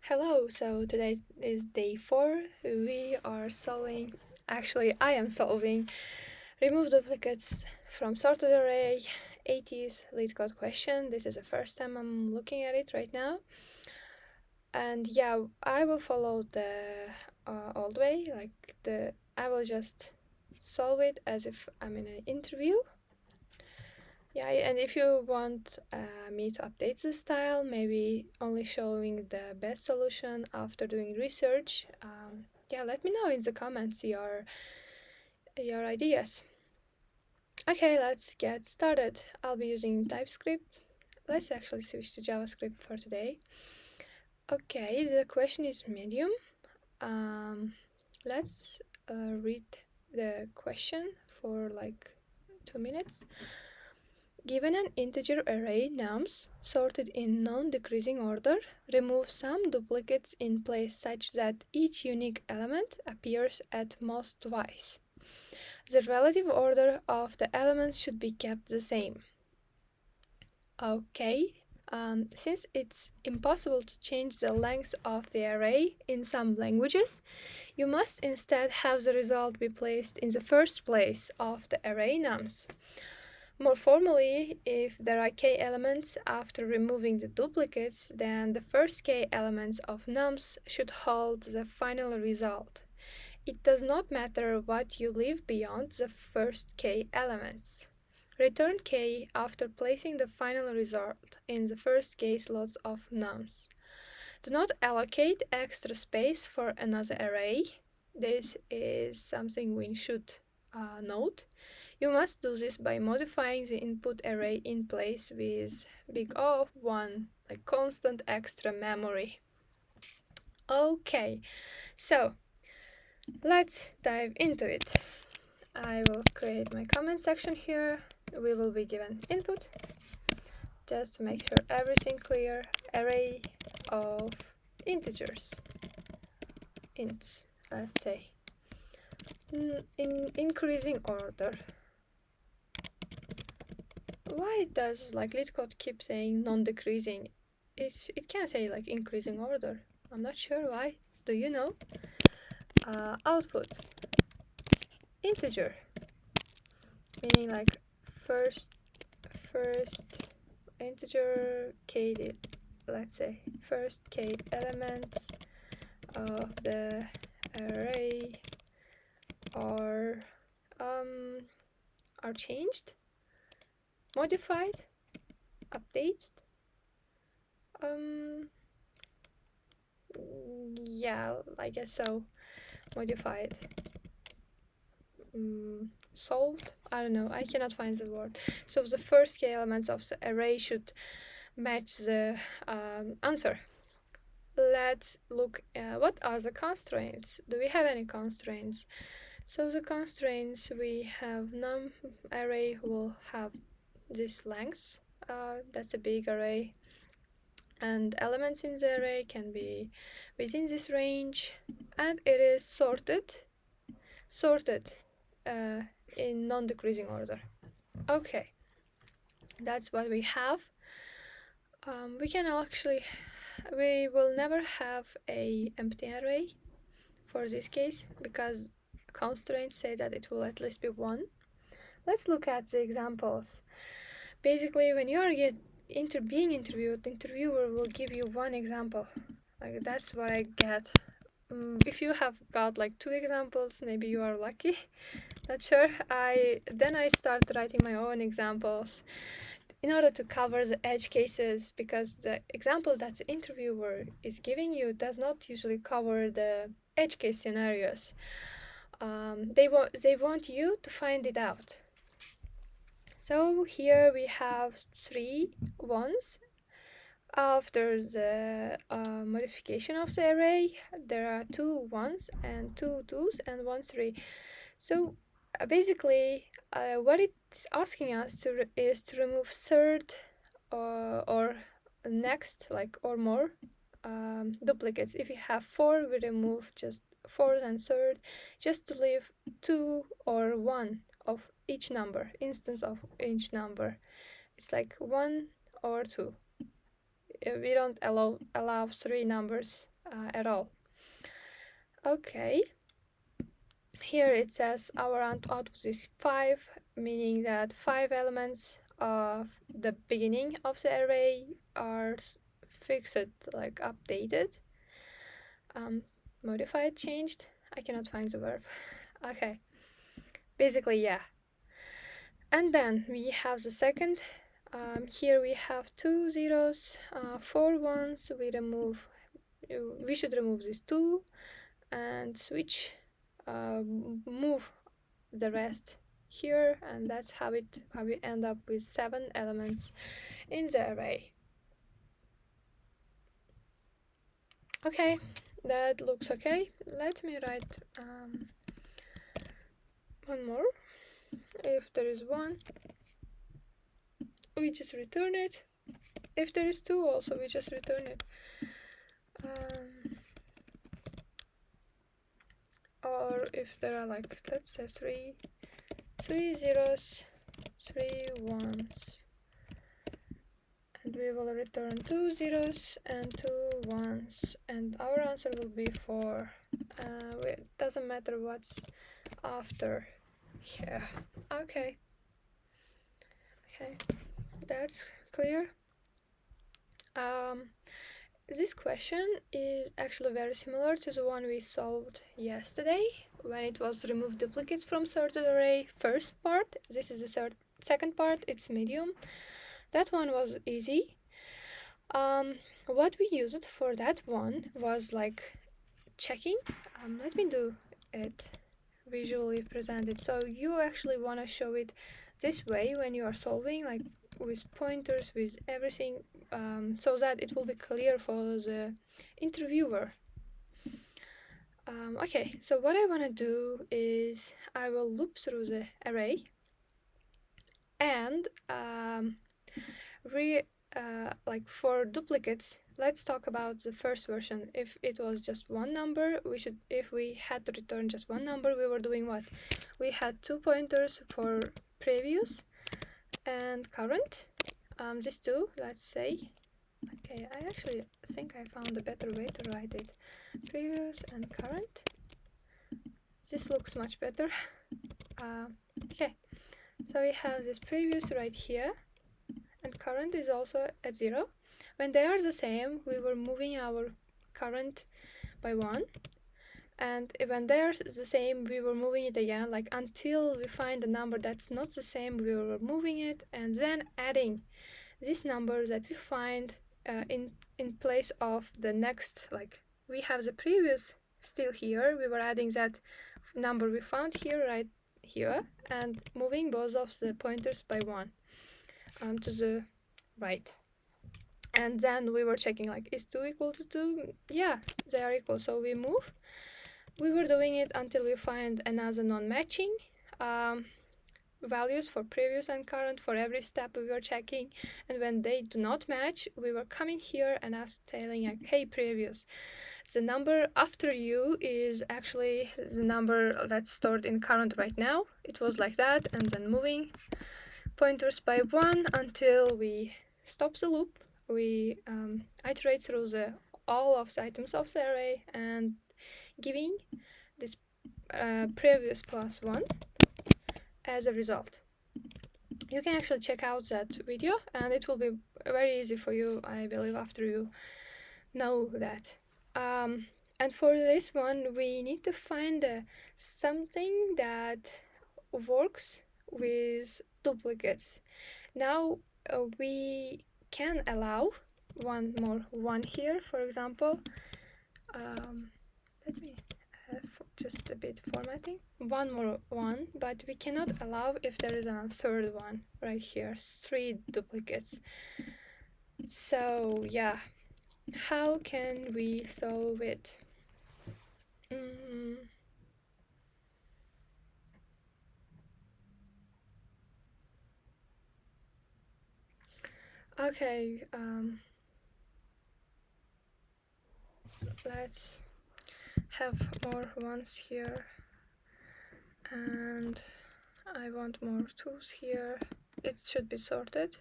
Hello, so today is day 4. We are solving, actually, I am solving remove duplicates from sorted array 80s LeetCode question. This is the first time I'm looking at it right now. And yeah, I will follow the old way, I will just solve it as if I'm in an interview. Yeah, and if you want me to update the style, maybe only showing the best solution after doing research, yeah, let me know in the comments your ideas. Okay, let's get started. I'll be using TypeScript. Let's actually switch to JavaScript for today. Okay, the question is medium. Let's read the question for like 2 minutes. Given an integer array nums sorted in non-decreasing order, remove some duplicates in place such that each unique element appears at most twice. The relative order of the elements should be kept the same. Okay, since it's impossible to change the length of the array in some languages, you must instead have the result be placed in the first place of the array nums. More formally, if there are k elements after removing the duplicates, then the first k elements of nums should hold the final result. It does not matter what you leave beyond the first k elements. Return k after placing the final result in the first k slots of nums. Do not allocate extra space for another array. This is something we should note. You must do this by modifying the input array in place with big O, 1, like constant extra memory. Okay, so let's dive into it. I will create my comment section here. We will be given input, just to make sure everything clear. Array of integers, ints, let's say, in increasing order. Why does LeetCode keep saying non-decreasing? It can say like increasing order. I'm not sure why. Do you know? Output integer, meaning like first integer k, let's say first k elements of the array are changed, modified, updated. Yeah, I guess so. Modified. Solved. I don't know. I cannot find the word. So the first k elements of the array should match the answer. Let's look at what are the constraints. Do we have any constraints? So the constraints, we have num array will have this length. That's a big array. And elements in the array can be within this range, and it is sorted in non-decreasing order. Okay, that's what we have. We will never have a empty array for this case because constraints say that it will at least be 1. Let's look at the examples. Basically, when you are being interviewed, the interviewer will give you one example. Like, that's what I get. If you have got like 2 examples, maybe you are lucky. Not sure. Then I start writing my own examples in order to cover the edge cases, because the example that the interviewer is giving you does not usually cover the edge case scenarios. They want you to find it out. So here we have 3 ones. After the modification of the array, there are 2 ones and 2 twos and 1 3. So basically, what it's asking us is to remove third or next, like, or more duplicates. If we have 4, we remove just fourth and third, just to leave 2 or 1 of each number, instance of each number. It's like 1 or 2. We don't allow 3 numbers at all. Okay, here it says our output is 5, meaning that 5 elements of the beginning of the array are fixed, like updated, modified, changed. I cannot find the verb. Okay, basically, yeah. And then we have the second. Here we have 2 zeros, 4 ones. We should remove these 2 and switch, move the rest here, and that's how we end up with 7 elements in the array. Okay, that looks okay. Let me write one more. If there is 1, we just return it. If there is 2 also, we just return it. Or if there are, like, let's say 3 zeros, 3 ones, and we will return 2 zeros and 2 ones, and our answer will be 4. It doesn't matter what's after here. Okay, that's clear. This question is actually very similar to the one we solved yesterday when it was remove duplicates from sorted array. First part, this is the second part, it's medium. That one was easy. What we used for that one was like checking. Let me do it visually presented. So you actually want to show it this way when you are solving, like with pointers, with everything, so that it will be clear for the interviewer. Okay, so what I want to do is I will loop through the array and like for duplicates, let's talk about the first version. If it was just one number, if we had to return just one number, we were doing what? We had 2 pointers for previous and current. These 2, let's say. Okay, I actually think I found a better way to write it. Previous and current. This looks much better. Okay, so we have this previous right here, and current is also at 0. When they are the same, we were moving our current by 1, and when they are the same, we were moving it again, like until we find a number that's not the same, we were moving it, and then adding this number that we find in place of the next. Like we have the previous still here, we were adding that number we found here, right here, and moving both of the pointers by 1 to the right. And then we were checking, like, is 2 equal to 2? Yeah, they are equal, so we move. We were doing it until we find another non-matching values for previous and current for every step we were checking, and when they do not match, we were coming here and telling, like, hey previous, the number after you is actually the number that's stored in current right now. It was like that, and then moving pointers by 1 until we stop the loop. We iterate through all of the items of the array and giving this previous plus 1 as a result. You can actually check out that video, and it will be very easy for you, I believe, after you know that. And for this one, we need to find something that works with duplicates. Now we can allow one more 1 here, for example. Let me have just a bit formatting. One more 1, but we cannot allow if there is a third one right here, 3 duplicates. So yeah, how can we solve it? Okay, let's have more 1s here, and I want more 2s here. It should be sorted.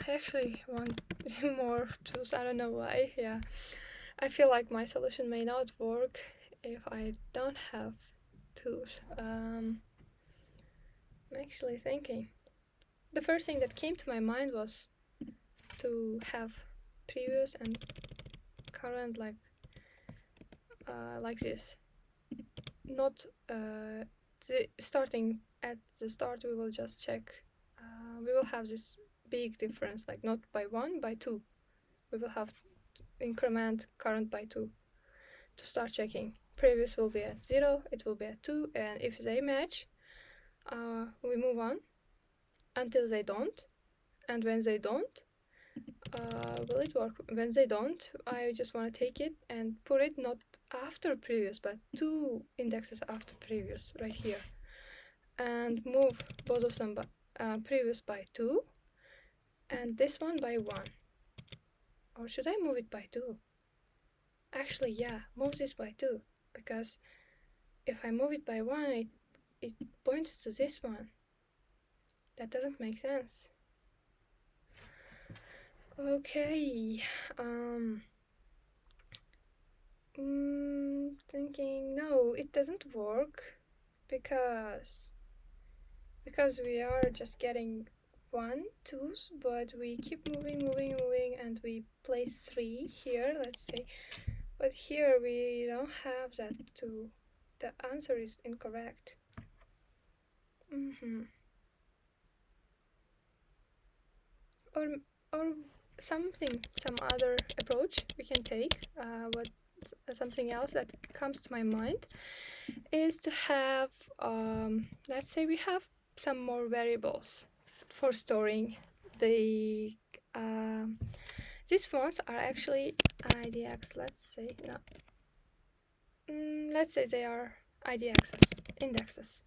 I actually want more 2s, I don't know why. Yeah, I feel like my solution may not work if I don't have tools. I'm actually thinking. The first thing that came to my mind was to have previous and current like this. Not starting at the start. We will just check. We will have this big difference, like not by 1, by 2. We will have to increment current by 2 to start checking. Previous will be at 0, it will be at 2, and if they match, we move on until they don't. And when they don't, will it work? When they don't, I just want to take it and put it not after previous, but 2 indexes after previous, right here. And move both of them by, previous by 2, and this one by 1. Or should I move it by 2? Actually, yeah, move this by 2, because if I move it by 1, it points to this one. That doesn't make sense. Okay, thinking, no, it doesn't work, because we are just getting 1, 2s, but we keep moving, and we place 3 here, let's say, but here we don't have that 2. The answer is incorrect. Or some other approach we can take. Something else that comes to my mind is to have, let's say we have some more variables for storing the. These ones are actually IDX. Let's say no. Let's say they are IDXs, indexes.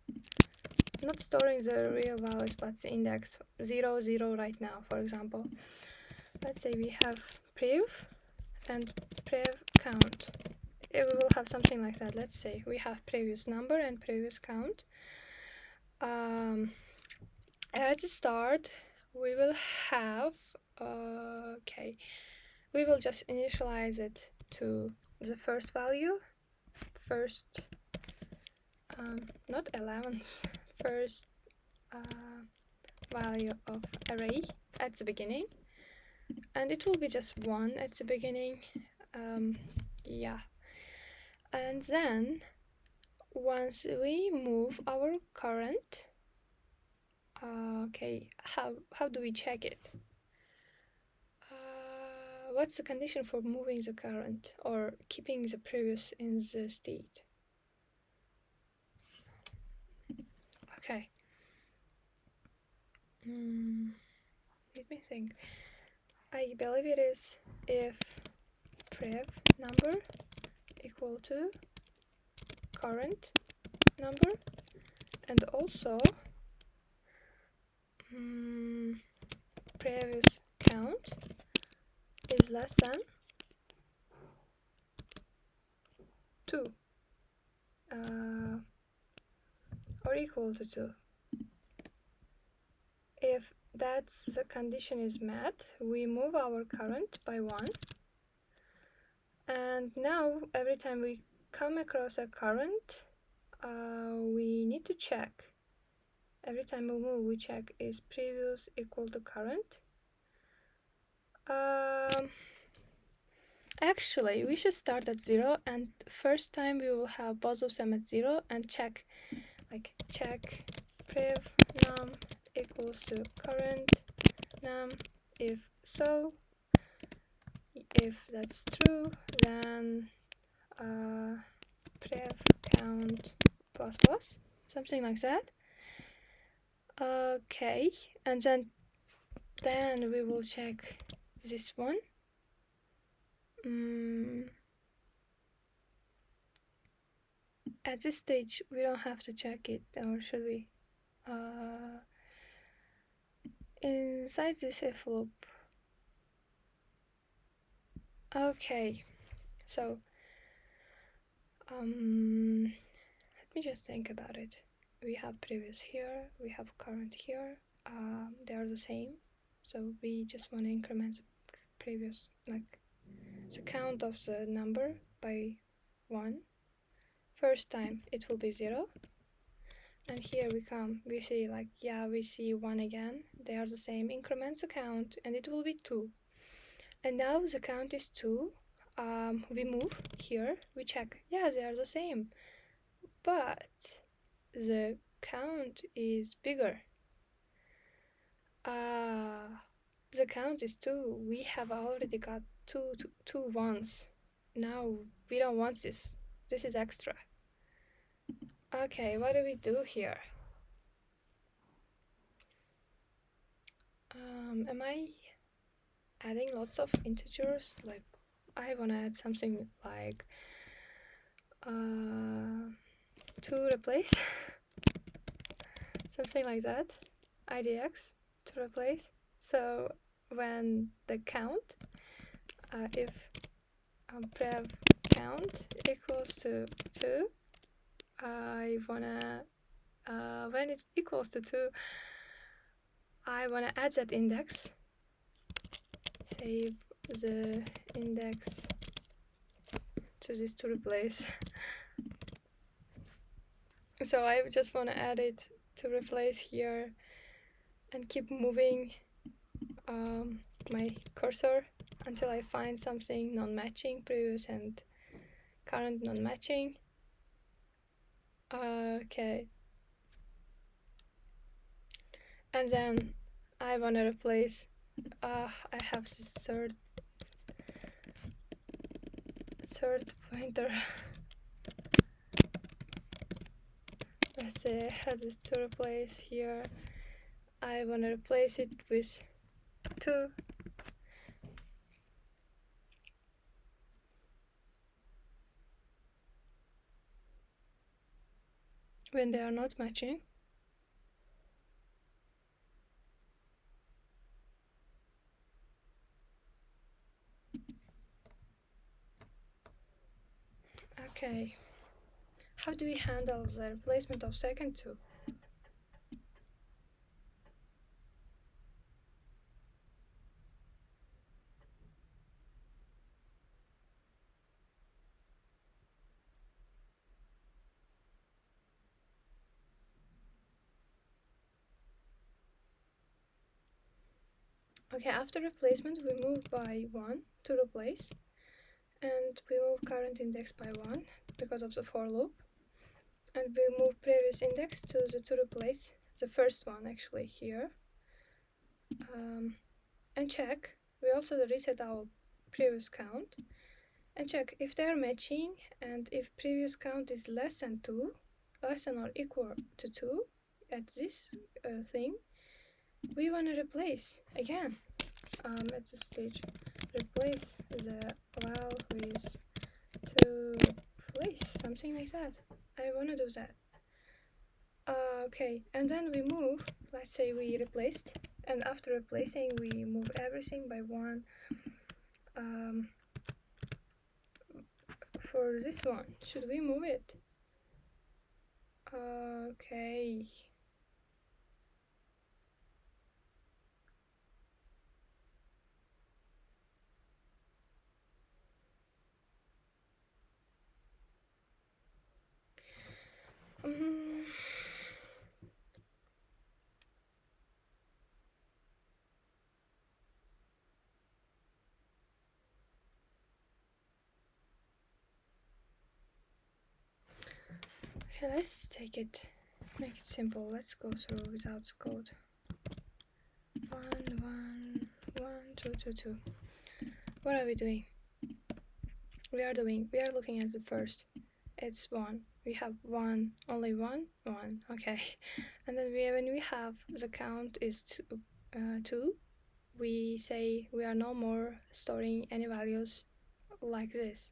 Not storing the real values, but the index 0, 0 right now, for example. Let's say we have prev and prev count. We will have something like that. Let's say we have previous number and previous count. At the start, we will have, we will just initialize it to the first value, not 11th, first value of array at the beginning, and it will be just 1 at the beginning. Yeah, and then once we move our current, how do we check it? What's the condition for moving the current or keeping the previous in the state? Okay. Let me think. I believe it is if prev number equal to current number, and also previous count is less than 2 or equal to 2. If that's the condition is met, we move our current by 1, and now every time we come across a current, we need to check. Every time we move, we check is previous equal to current. Actually, we should start at 0, and first time we will have both of them at 0 and check prev num equals to current num. If so, if that's true, then prev count plus plus, something like that. Okay, and then we will check this one. At this stage, we don't have to check it, or should we? Inside this if loop. Okay, so let me just think about it. We have previous here, we have current here. They are the same, so we just want to increment the previous, like the count of the number by 1. First time it will be 0. And here we see like, yeah, we see 1 again. They are the same. Increment the count and it will be 2. And now the count is 2. We move here, we check, yeah, they are the same. But the count is bigger. The count is 2. We have already got two ones. Now we don't want this. This is extra. Okay, what do we do here? Am I adding lots of integers? Like, I wanna add something like to replace something like that. IDX to replace. So when the count, if prev count equals to 2, I wanna when it equals to 2, I wanna add that index. Save the index to this to replace. So I just wanna add it to replace here and keep moving my cursor until I find something non-matching, previous and current non-matching. Okay. And then I want to replace, I have this third pointer. Let's say I have this to replace here. I want to replace it with 2. When they are not matching. Okay. How do we handle the replacement of second 2? Okay, after replacement we move by 1 to replace, and we move current index by 1 because of the for loop, and we move previous index to replace the first one actually here, and check. We also reset our previous count and check if they are matching, and if previous count is less than or equal to 2 at this thing, we want to replace again. At this stage, replace the val with to replace, something like that. I want to do that. Okay, and then we move. Let's say we replaced, and after replacing, we move everything by 1. For this one, should we move it? Okay. Okay, let's make it simple. Let's go through without code. 1, 1, 1, 2, 2, 2. What are we doing? We are looking at the first. It's 1. We have 1, only 1, 1. Okay. And then when we have the count is 2, we say we are no more storing any values like this.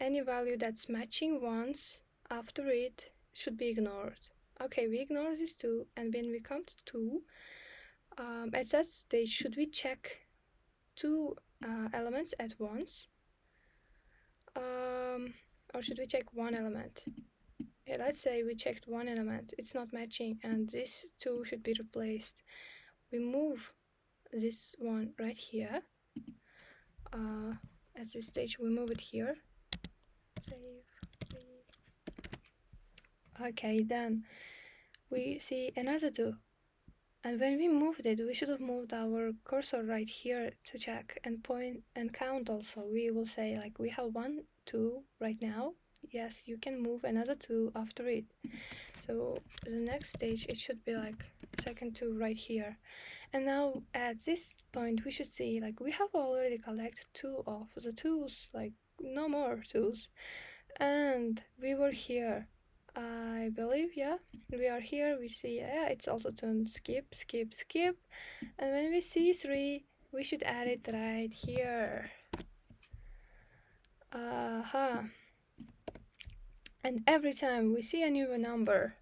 Any value that's matching once after it should be ignored. Okay, we ignore this 2, and when we come to 2, at that stage, should we check 2 elements at once? Or should we check 1 element? Yeah, let's say we checked 1 element, it's not matching, and this 2 should be replaced. We move this one right here. at this stage we move it here. Save. Okay, then we see another 2. And when we moved it, we should have moved our cursor right here to check and point and count also. We will say like we have 1, 2 right now. Yes, you can move another 2 after it. So the next stage, it should be like second 2 right here. And now at this point, we should see like we have already collected 2 of the 2's, like no more 2's. And we were here. I believe, yeah, we are here. We see, yeah, it's also turned skip, skip, skip. And when we see 3, we should add it right here. And every time we see a new number,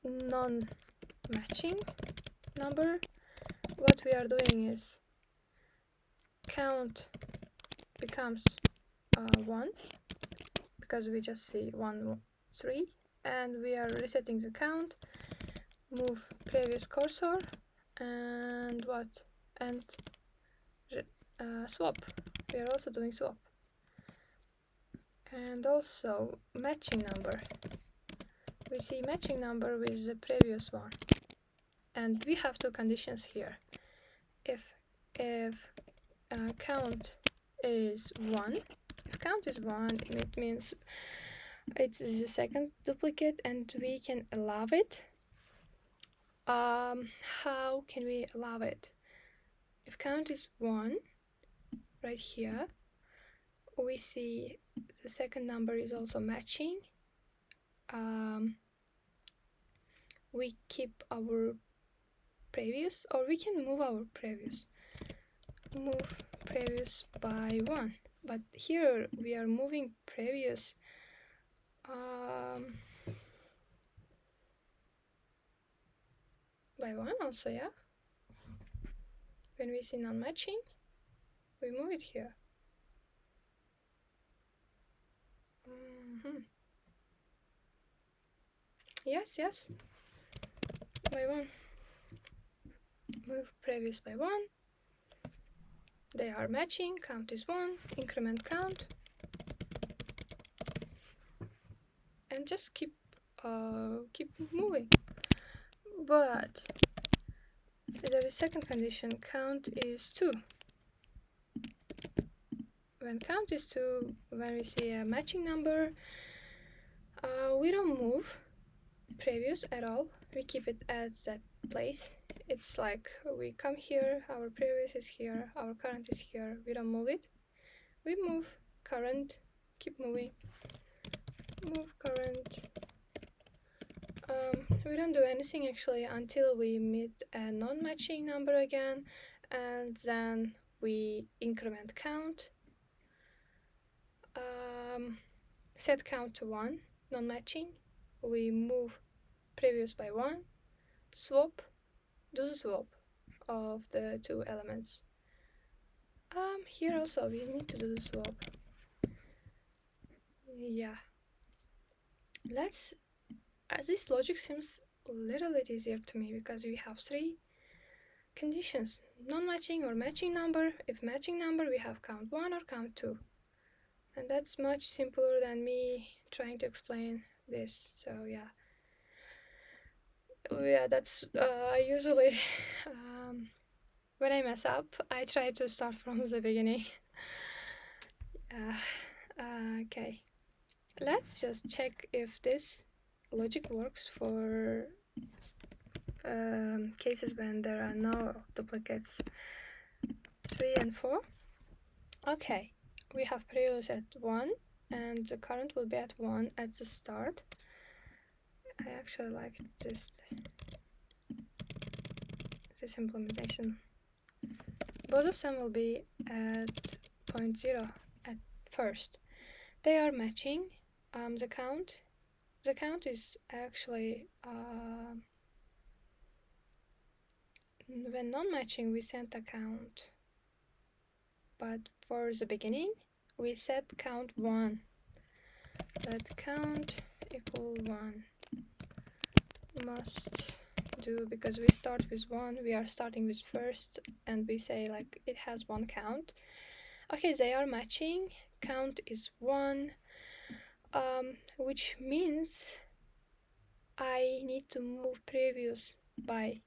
non-matching number, what we are doing is count becomes 1, because we just see 1, 3, and we are resetting the count, move previous cursor, and what? And swap. We are also doing swap. And also matching number. We see matching number with the previous one. And we have 2 conditions here. If count is 1, if count is 1, it means it's the second duplicate and we can allow it. How can we allow it? If count is 1, right here, we see the second number is also matching. We keep our previous, or we can move our previous. Move previous by 1. But here we are moving previous by 1 also, yeah? When we see non-matching, we move it here. Yes. By 1. Move previous by 1. They are matching. Count is 1. Increment count. And just keep moving. But there is second condition. Count is 2. When count is 2, when we see a matching number, we don't move previous at all. We keep it at that place. It's like we come here, our previous is here, our current is here. We don't move it. We move current, keep moving. Move current. We don't do anything actually until we meet a non-matching number again, and then we increment count. Set count to 1, non-matching. We move previous by 1, swap, do the swap of the 2 elements. Here also we need to do the swap. Yeah. This logic seems a little bit easier to me because we have 3 conditions: non-matching or matching number. If matching number, we have count 1 or count 2. And that's much simpler than me trying to explain this. So yeah, that's I usually when I mess up, I try to start from the beginning. Okay, let's just check if this logic works for cases when there are no duplicates. 3 and 4. Okay, we have previous at 1 and the current will be at 1 at the start. I actually like this implementation. Both of them will be at 0.0 at first. They are matching. The count is actually when non-matching we send a count, but for the beginning we set count 1. Let count equal 1 must do, because we start with 1, we are starting with first, and we say like it has 1 count. Okay, they are matching, count is 1, which means I need to move previous by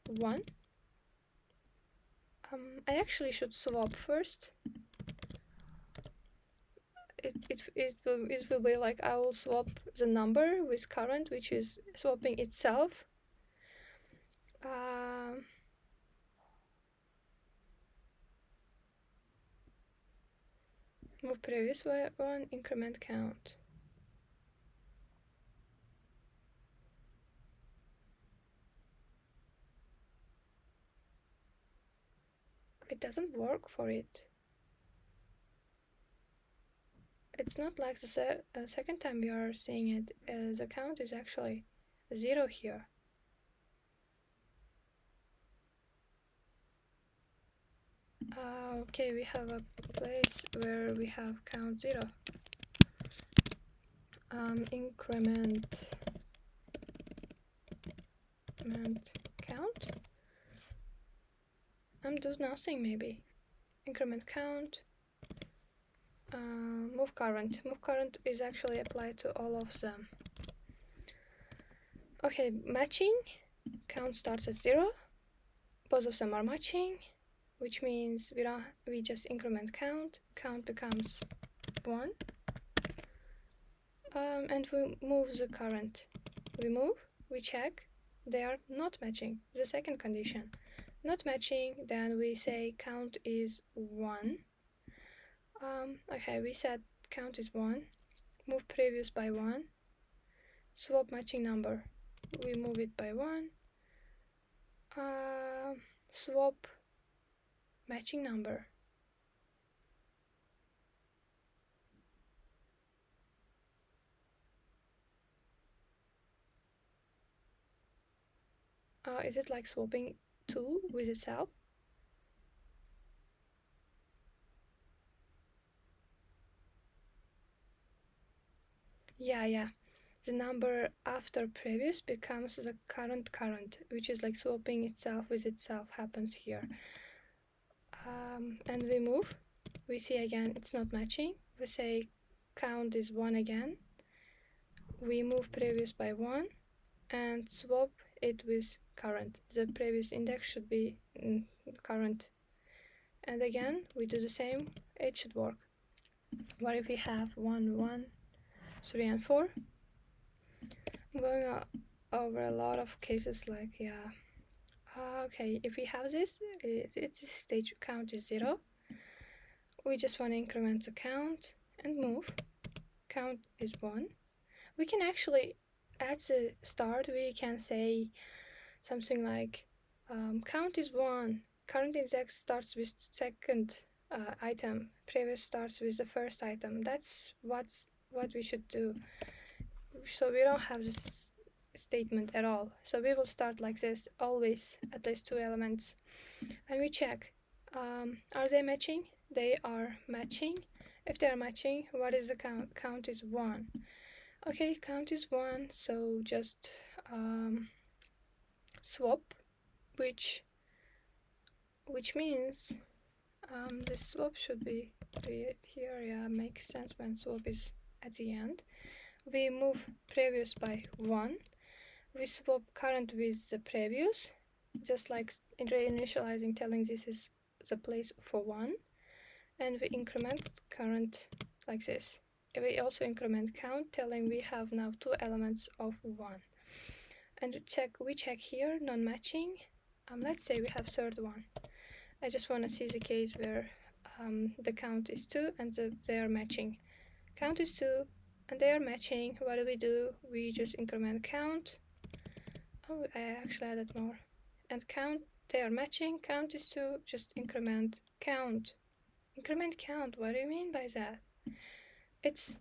1. I actually should swap first. It will be like I will swap the number with current, which is swapping itself. Move previous one, increment count. It doesn't work for it. It's not like the second time we are seeing it. The count is actually 0 here. Okay, we have a place where we have count 0. Increment count. Do nothing maybe. Increment count. Move current. Move current is actually applied to all of them. Okay, matching. Count starts at 0. Both of them are matching, which means we just increment count. Count becomes 1. And we move the current. We move, we check, they are not matching. The second condition, not matching, then we say count is 1. Okay, we said count is 1. Move previous by 1. Swap matching number. We move it by 1. Swap matching number. Is it like swapping 2 with itself? Yeah. The number after previous becomes the current, which is like swapping itself with itself happens here. And we move. We see again it's not matching. We say count is 1 again. We move previous by 1 and swap it with current. The previous index should be current. And again, we do the same. It should work. What if we have 1, 1, 3, and 4? I'm going over a lot of cases like, yeah. Okay, if we have this, its stage count is 0. We just want to increment the count and move. Count is 1. We can actually, at the start, we can say something like count is 1. Current index starts with second item. Previous starts with the first item. That's what we should do. So we don't have this statement at all. So we will start like this, always at least 2 elements. And we check, are they matching? They are matching. If they are matching, what is the count? Count is 1. Okay, count is 1, so just swap, which means this swap should be created here. Yeah, makes sense when swap is at the end. We move previous by 1. We swap current with the previous, just like initializing, telling this is the place for 1. And we increment current like this. We also increment count, telling we have now 2 elements of 1. And we check here, non-matching. Let's say we have third one. I just want to see the case where the count is 2 and they are matching. Count is 2 and they are matching. What do? We just increment count. Oh, I actually added more. And count, they are matching. Count is 2, just increment count. Increment count, what do you mean by that? It's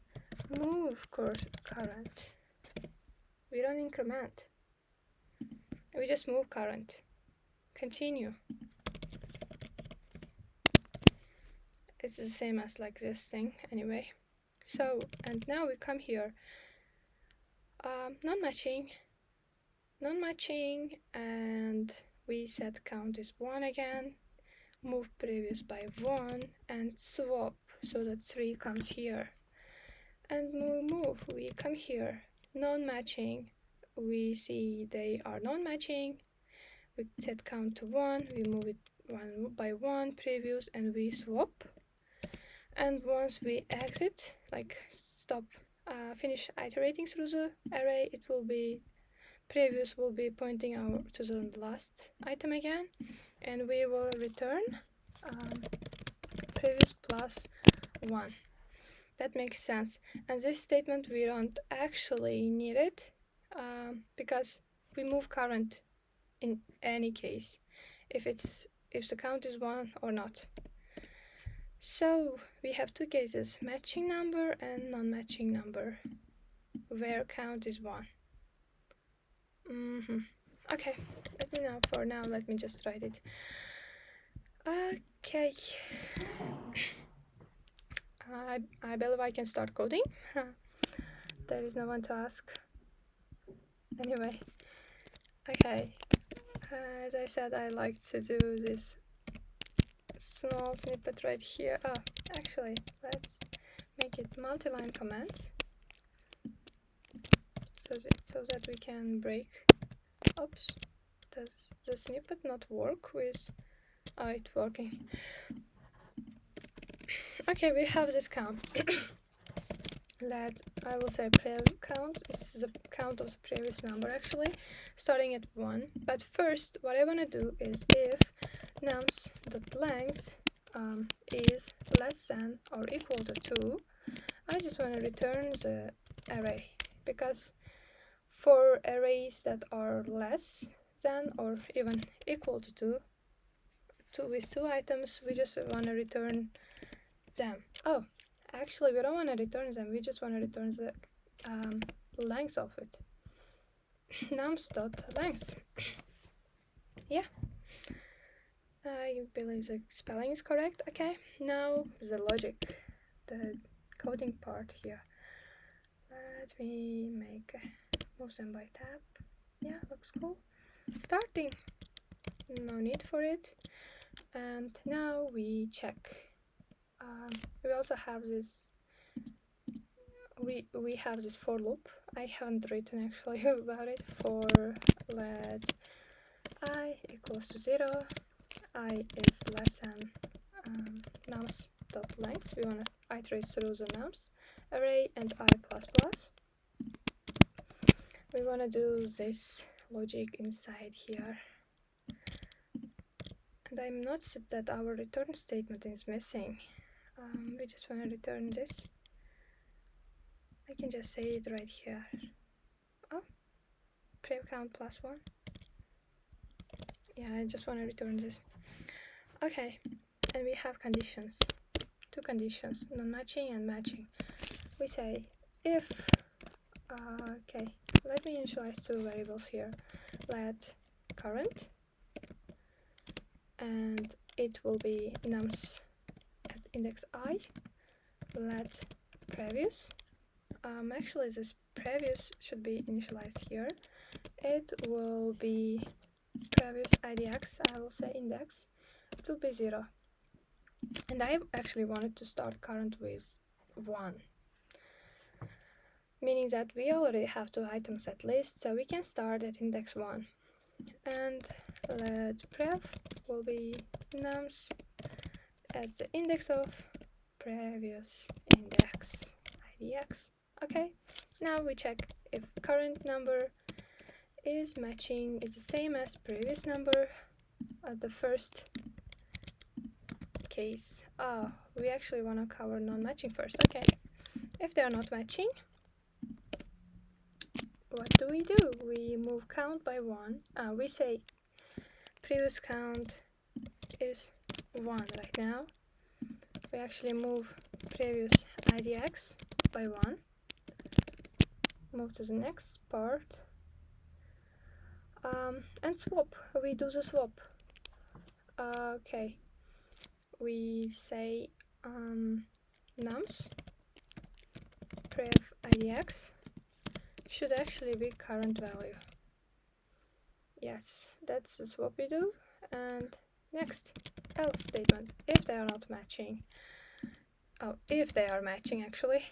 move current. We don't increment. We just move current. Continue. It's the same as like this thing anyway. So, and now we come here. Non-matching. non-matching, and we set count is 1 again, move previous by 1 and swap so that 3 comes here, and move, we come here, non-matching, we see they are non-matching, we set count to 1, we move it 1 by 1 previous, and we swap. And once we exit, like stop, finish iterating through the array, it will be previous will be pointing out to the last item again, and we will return previous plus 1. That makes sense. And this statement we don't actually need it because we move current in any case, if the count is 1 or not. So we have two cases, matching number and non-matching number, where count is 1. Okay, for now, let me just write it. Okay. I believe I can start coding. There is no one to ask. Anyway, okay. As I said, I like to do this small snippet right here. Oh, actually, let's make it multi-line comments so that we can break. Oops, does the snippet not work with... Oh, it's working. Okay, we have this count. That I will say prev count. It's the count of the previous number actually, starting at 1. But first, what I want to do is if nums.length is less than or equal to 2, I just want to return the array, because for arrays that are less than or even equal to 2 with 2 items, we just want to return them. Oh, actually, we don't want to return them, we just want to return the length of it. nums.length. Yeah. I believe the spelling is correct. Okay, now the logic, the coding part here. Let me move them by tab. Yeah, looks cool. Starting. No need for it. And now we check. We also have this. We have this for loop. I haven't written actually about it. For let I equals to 0. I is less than nums.length. We want to iterate through the nums array, and I plus plus. We want to do this logic inside here. And I'm noticed that our return statement is missing. We just want to return this. I can just say it right here. Oh, prev count plus 1. Yeah, I just want to return this. Okay, and we have conditions. Two conditions, non-matching and matching. We say if, okay, let me initialize two variables here. Let current, and it will be nums at index I. Let previous. Actually, this previous should be initialized here. It will be previous idx, I will say index. It will be 0. And I actually wanted to start current with 1. Meaning that we already have 2 items at least, so we can start at index 1. And let prev will be nums at the index of previous index idx. Okay, now we check if current number is matching, is the same as previous number at the first case. Oh, we actually want to cover non-matching first. Okay, if they are not matching, what do? We move count by 1. We say previous count is 1 right now. We actually move previous idx by 1. Move to the next part. And swap. We do the swap. Okay. We say nums prev idx should actually be current value. Yes, that's the swap we do. And next, else statement. If they are not matching. Oh, if they are matching actually.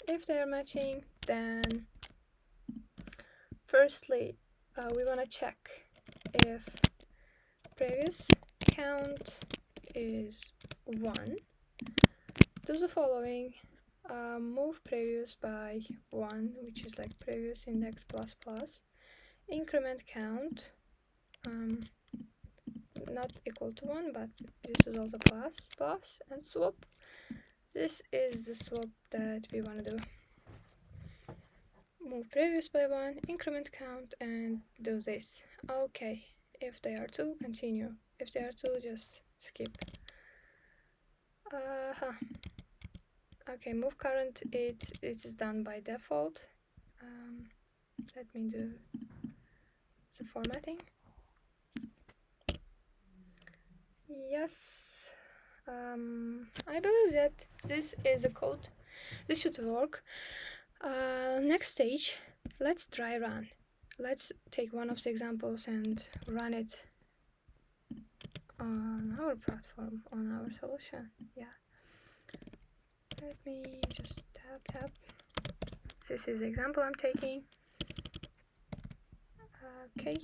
If they are matching, then firstly, we want to check if previous count is 1. Do the following. Move previous by 1, which is like previous index plus plus. Increment count, not equal to 1, but this is also plus, and swap. This is the swap that we want to do. Move previous by 1, increment count, and do this. Okay, if they are 2, continue. If they are 2, just skip. Okay, move current, it is done by default. Let me do the formatting. Yes, I believe that this is a code. This should work. Next stage, let's try run. Let's take one of the examples and run it on our platform, on our solution. Yeah. Let me just tap. This is the example I'm taking. Okay.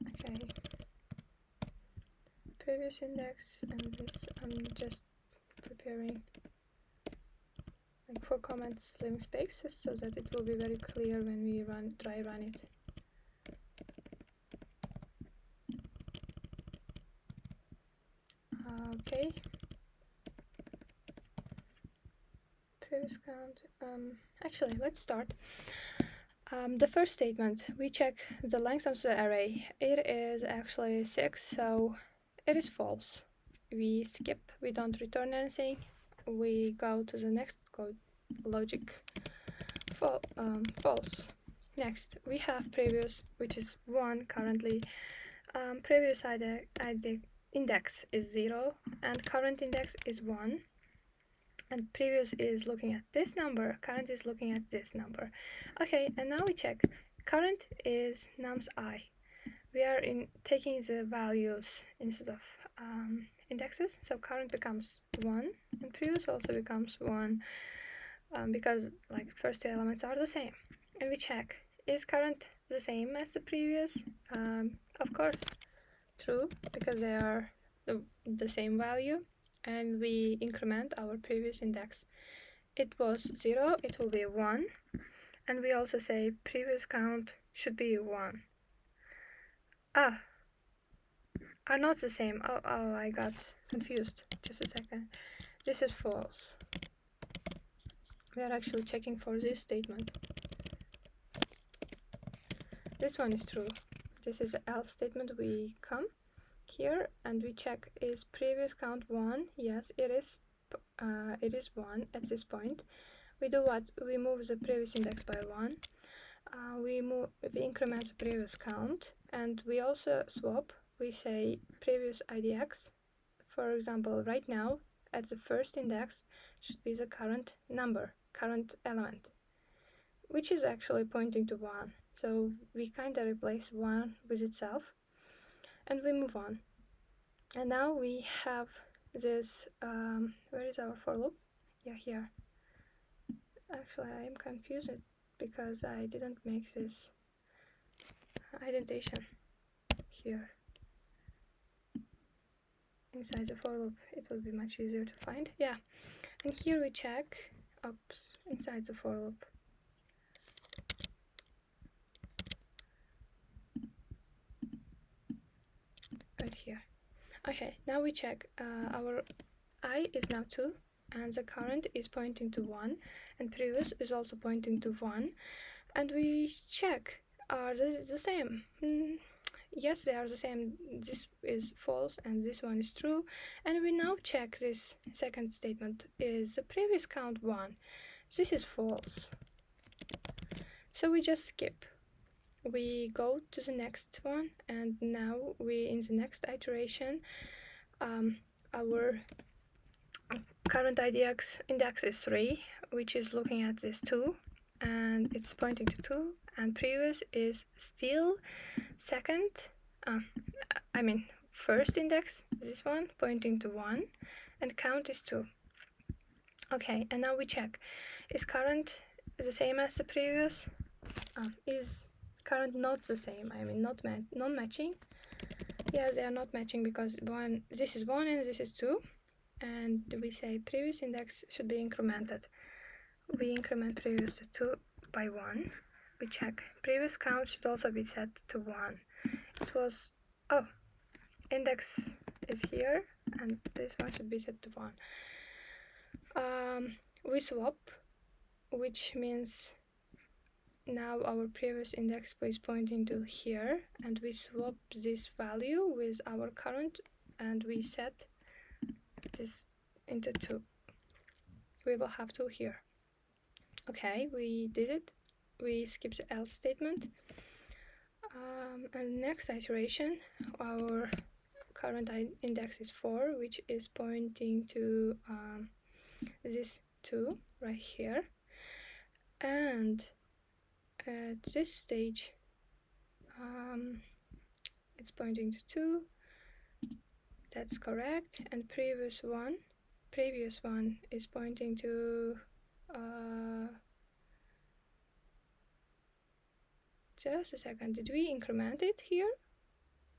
Okay. Previous index and this I'm just preparing like for comments leaving spaces so that it will be very clear when we try run it. Okay. Previous count. Actually, let's start. The first statement, we check the length of the array. It is actually 6, so it is false. We skip, we don't return anything. We go to the next code logic. False. Next, we have previous, which is 1 currently. Previous index is 0, and current index is 1. And previous is looking at this number, current is looking at this number. Okay, and now we check. Current is nums I. We are taking the values instead of indexes, so current becomes 1, and previous also becomes 1, because like first two elements are the same. And we check, is current the same as the previous? Of course, true, because they are the same value. And we increment our previous index. It was 0, it will be 1. And we also say previous count should be 1. Are not the same. Oh, I got confused. Just a second. This is false. We are actually checking for this statement. This one is true. This is the else statement. We come here and we check, is previous count 1? Yes, it is 1 at this point. We do what? We move the previous index by 1. We increment the previous count, and we also swap. We say previous IDX. For example, right now at the first index should be the current number, current element, which is actually pointing to 1. So we kind of replace 1 with itself, and we move on. And now we have this, where is our for loop? Yeah, here. Actually, I am confused because I didn't make this indentation here. Inside the for loop, it will be much easier to find. Yeah, and here we check, oops, inside the for loop. Right here. Okay, now we check, our I is now 2, and the current is pointing to 1, and previous is also pointing to 1, and we check, are they the same? Yes, they are the same. This is false and this one is true. And we now check this second statement. Is the previous count 1? This is false. So we just skip. We go to the next one, and now in the next iteration, our current index is 3, which is looking at this 2, and it's pointing to 2, and previous is still second, first index, this one, pointing to 1, and count is 2. Okay, and now we check, is current the same as the previous? Is current not the same, not matching? Yes, they are not matching because this is 1 and this is 2, and we say previous index should be incremented. We increment previous to 2 by 1. We check previous count should also be set to 1. It was, index is here and this one should be set to 1. We swap, which means now our previous index is pointing to here, and we swap this value with our current and we set this into 2. We will have 2 here. Okay, we did it. We skip the else statement. And next iteration, our current index is 4, which is pointing to this 2 right here. And at this stage, it's pointing to 2. That's correct. And previous one is pointing to just a second, did we increment it here?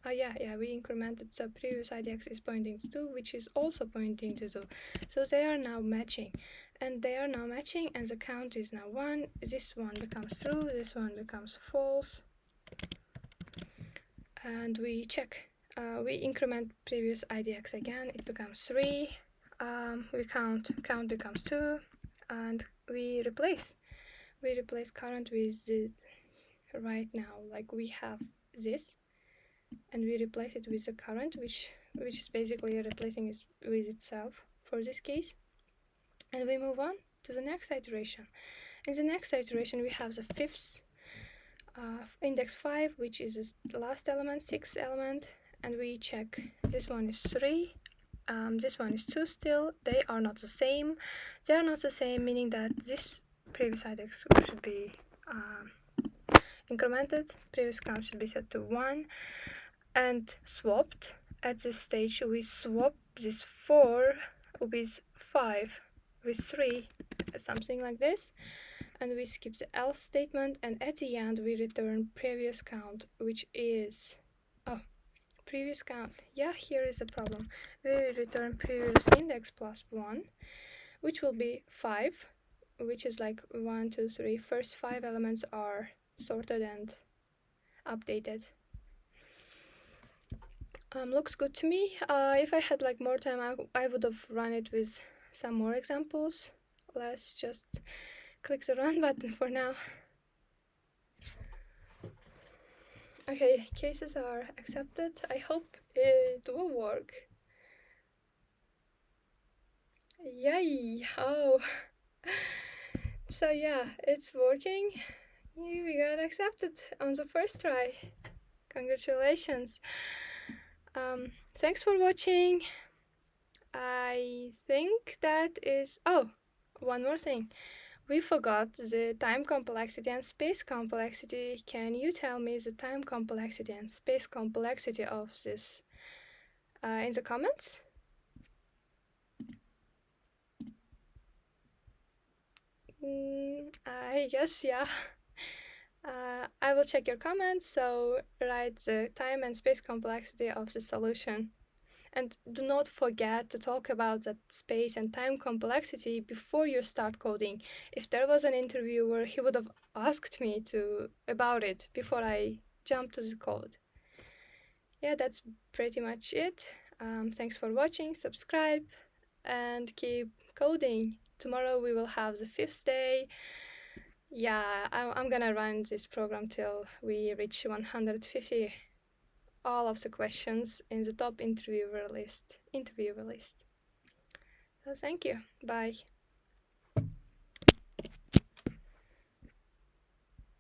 Yeah, we incremented, so previous IDX is pointing to 2, which is also pointing to 2. So they are now matching, and the count is now 1. This one becomes true, this one becomes false. And we check, we increment previous IDX again, it becomes 3. We count becomes 2, and we replace current with the right now, like we have this, and we replace it with the current, which is basically replacing it with itself for this case. And we move on to the next iteration. In the next iteration, we have the fifth index 5, which is the last element, 6th element, and we check this one is 3, this one is 2 still. They are not the same. They are not the same, meaning that this previous index should be incremented, previous count should be set to 1, and swapped. At this stage, we swap this 4 with 5 with 3, something like this, and we skip the else statement, and at the end we return previous count, which is previous count. Yeah, here is the problem. We return previous index plus 1, which will be 5, which is like 1, 2, 3. First 5 elements are sorted and updated. Looks good to me. If I had like more time, I would have run it with some more examples. Let's just click the run button for now. Okay, cases are accepted. I hope it will work. Yay! Oh, so yeah, it's working. We got accepted on the first try. Congratulations. Thanks for watching. I think that is... Oh, one more thing. We forgot the time complexity and space complexity. Can you tell me the time complexity and space complexity of this in the comments? I guess, yeah. I will check your comments, so write the time and space complexity of the solution. And do not forget to talk about that space and time complexity before you start coding. If there was an interviewer, he would have asked me about it before I jump to the code. Yeah, that's pretty much it. Thanks for watching, subscribe, and keep coding. Tomorrow we will have the 5th day. Yeah, I'm gonna run this program till we reach 150. All of the questions in the top interviewer list. So thank you. Bye.